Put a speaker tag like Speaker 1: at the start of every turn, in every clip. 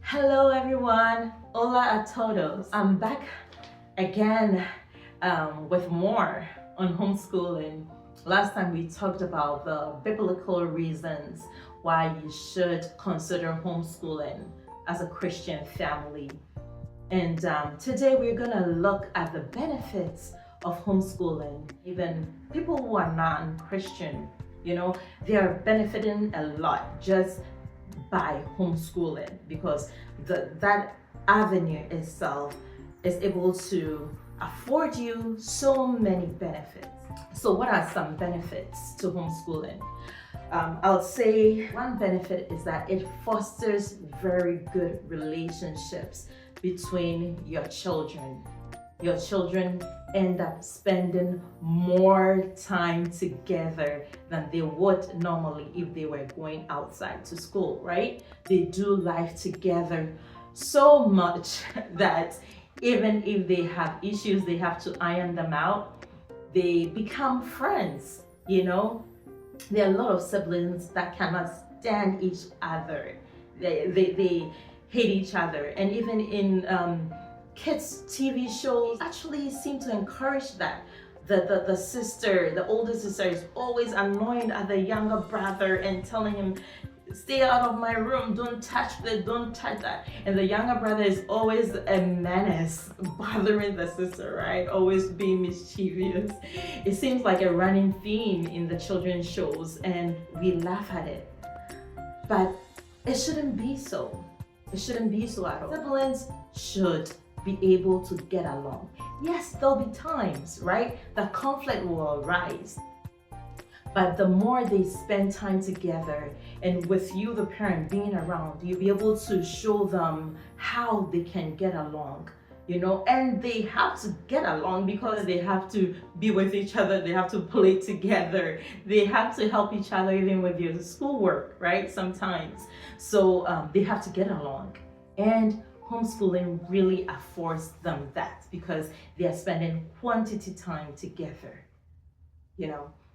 Speaker 1: Hello everyone, hola a todos. I'm back again with more on homeschooling. Last time we talked about the biblical reasons why you should consider homeschooling as a Christian family. And today we're gonna look at the benefits of homeschooling. Even people who are non-Christian, they are benefiting a lot just by homeschooling because that avenue itself is able to afford you so many benefits. So what are some benefits to homeschooling? I'll say one benefit is that it fosters very good relationships between your children. Your children end up spending more time together than they would normally if they were going outside to school, right? They do life together so much that even if they have issues, they have to iron them out. They become friends, There are a lot of siblings that cannot stand each other. They hate each other. And even in kids TV shows actually seem to encourage that. The older sister is always annoyed at the younger brother and telling him, stay out of my room, don't touch that. And the younger brother is always a menace, bothering the sister, right? Always being mischievous. It seems like a running theme in the children's shows and we laugh at it. But it shouldn't be so. It shouldn't be so at all. Siblings should be able to get along. Yes, there'll be times, right? The conflict will arise. But the more they spend time together and with you, the parent, being around, you'll be able to show them how they can get along, and they have to get along because they have to be with each other, they have to play together, they have to help each other even with your schoolwork, right? Sometimes. So they have to get along. And homeschooling really affords them that because they are spending quantity time together,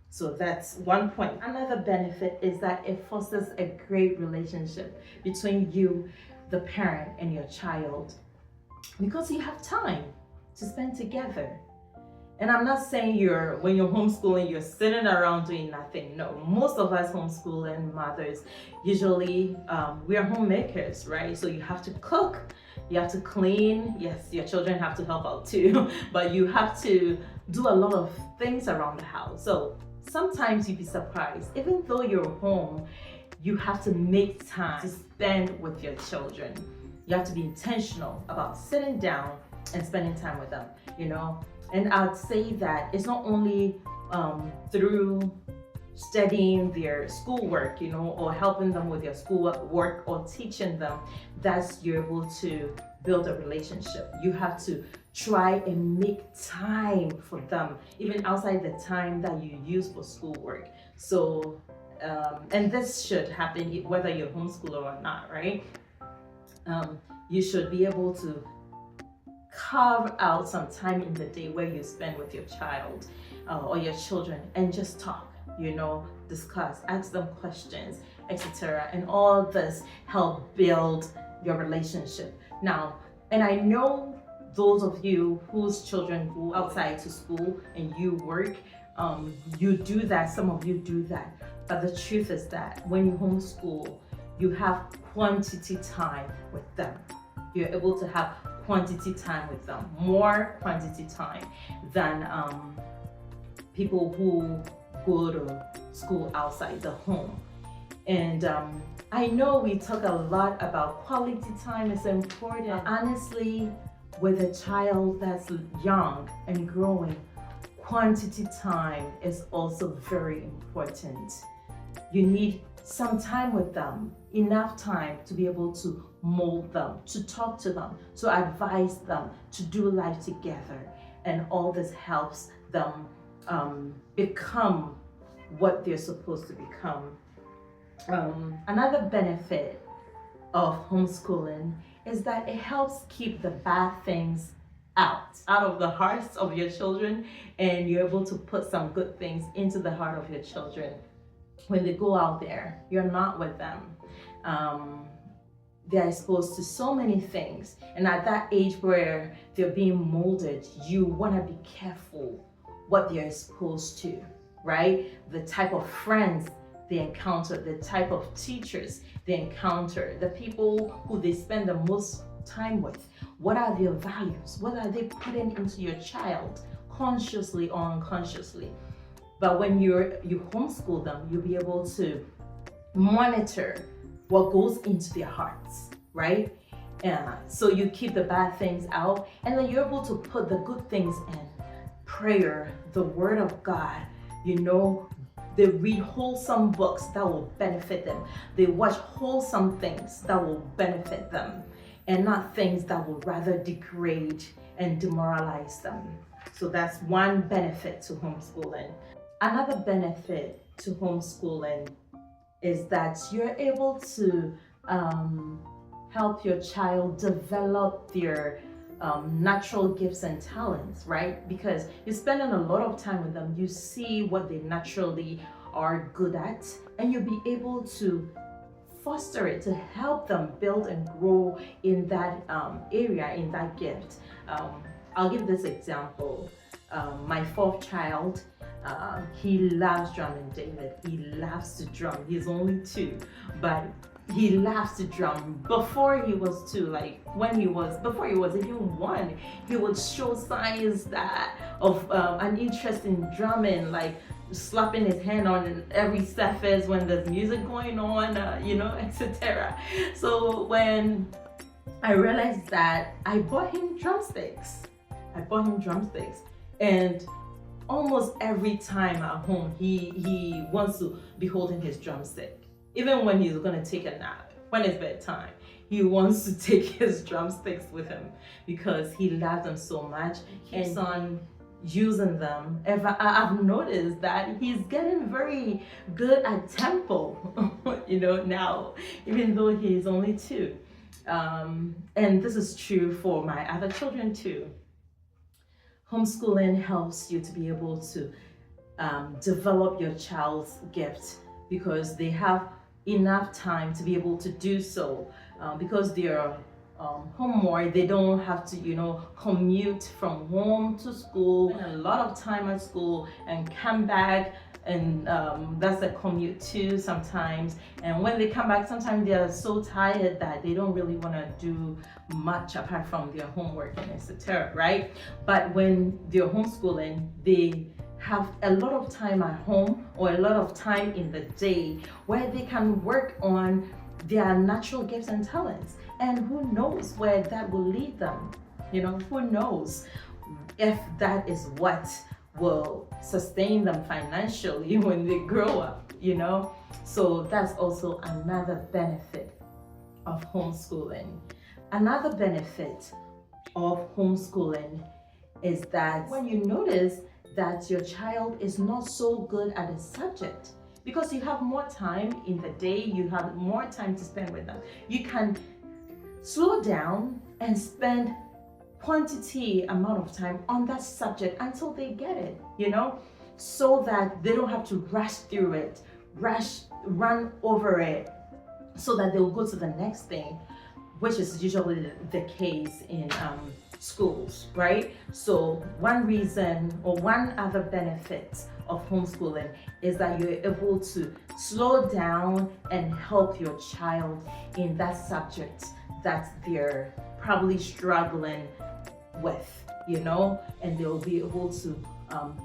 Speaker 1: So that's one point. Another benefit is that it fosters a great relationship between you, the parent, and your child because you have time to spend together. And I'm not saying when you're homeschooling, you're sitting around doing nothing. No, most of us homeschooling mothers, usually we are homemakers, right? So you have to cook, you have to clean. Yes, your children have to help out too, but you have to do a lot of things around the house. So sometimes you'd be surprised, even though you're home, you have to make time to spend with your children. You have to be intentional about sitting down and spending time with them, And I'd say that it's not only through studying their schoolwork, or helping them with their schoolwork or teaching them that you're able to build a relationship. You have to try and make time for them, even outside the time that you use for schoolwork. So, and this should happen whether you're homeschooler or not, right? You should be able to carve out some time in the day where you spend with your child or your children and just talk, discuss, ask them questions, etc. And all this help build your relationship. Now, and I know those of you whose children go outside to school and you work, you do that, some of you do that. But the truth is that when you homeschool, you have quantity time with them. You're able to have quantity time with them, more quantity time than people who go to school outside the home. And I know we talk a lot about quality time is important. Honestly, with a child that's young and growing, quantity time is also very important. You need some time with them, enough time to be able to mold them, to talk to them, to advise them, to do life together. And all this helps them become what they're supposed to become. Another benefit of homeschooling is that it helps keep the bad things out of the hearts of your children, and you're able to put some good things into the heart of your children. When they go out there, you're not with them. they're exposed to so many things. And at that age where they're being molded, you want to be careful what they're exposed to, right? The type of friends they encounter, the type of teachers they encounter, the people who they spend the most time with. What are their values? What are they putting into your child, consciously or unconsciously? But when you homeschool them, you'll be able to monitor what goes into their hearts, right? So you keep the bad things out, and then you're able to put the good things in. Prayer, the word of God, they read wholesome books that will benefit them. They watch wholesome things that will benefit them, and not things that will rather degrade and demoralize them. So that's one benefit to homeschooling. Another benefit to homeschooling is that you're able to help your child develop their natural gifts and talents, right? Because you're spending a lot of time with them, you see what they naturally are good at, and you'll be able to foster it, to help them build and grow in that area, in that gift. I'll give this example. My fourth child, he loves drumming, David. He loves to drum. He's only 2, but he loves to drum. Before he was 2, before he was even 1, he would show signs of an interest in drumming, like slapping his hand on every surface when there's music going on, etc. So when I realized that, I bought him drumsticks. And almost every time at home, he wants to be holding his drumstick. Even when he's gonna take a nap, when it's bedtime, he wants to take his drumsticks with him because he loves them so much. He keeps on using them. I've noticed that he's getting very good at tempo, now, even though he's only 2. And this is true for my other children too. Homeschooling helps you to be able to develop your child's gift because they have enough time to be able to do so, because they're home, they don't have to commute from home to school, spend a lot of time at school and come back, and that's a commute too sometimes. And when they come back, sometimes they are so tired that they don't really want to do much apart from their homework and etc., right? But when they're homeschooling, they have a lot of time at home or a lot of time in the day where they can work on their natural gifts and talents. And who knows where that will lead them? Who knows if that is what will sustain them financially when they grow up, So that's also another benefit of homeschooling. Another benefit of homeschooling is that when you notice that your child is not so good at a subject, because you have more time in the day, you have more time to spend with them, you can slow down and spend quantity amount of time on that subject until they get it, so that they don't have to rush through it, run over it, so that they'll go to the next thing, which is usually the case in schools, right? So one reason or one other benefit of homeschooling is that you're able to slow down and help your child in that subject that they're probably struggling with, and they'll be able to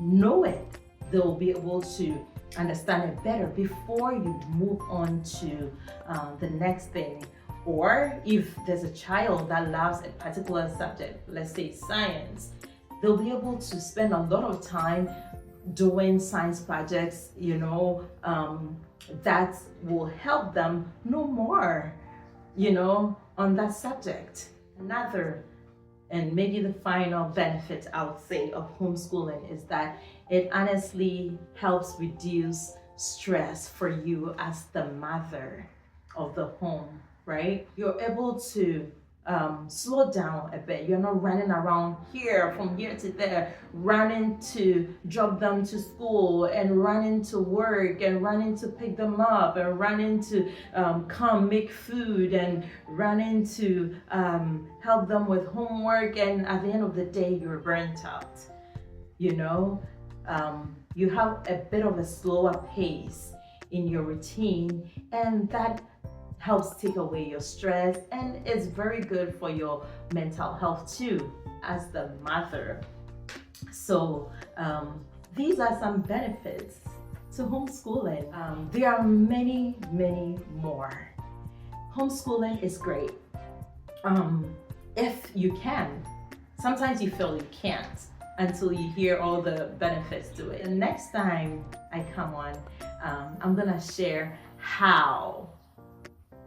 Speaker 1: know it. They'll be able to understand it better before you move on to the next thing. Or if there's a child that loves a particular subject, let's say science, they'll be able to spend a lot of time doing science projects, that will help them know more, on that subject. Another, and maybe the final benefit I would say of homeschooling is that it honestly helps reduce stress for you as the mother of the home, right? You're able to slow down a bit. You're not running around here from here to there, running to drop them to school and running to work and running to pick them up and running to come make food and running to help them with homework, and at the end of the day you're burnt out. You know, you have a bit of a slower pace in your routine, and that helps take away your stress, and it's very good for your mental health too as the mother. So these are some benefits to homeschooling. There are many more. Homeschooling is great if you can. Sometimes you feel you can't until you hear all the benefits to it. And next time I come on, I'm gonna share how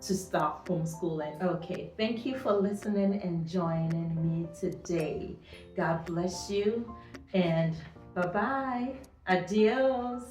Speaker 1: to start homeschooling. Okay, thank you for listening and joining me today. God bless you, and bye-bye. Adios.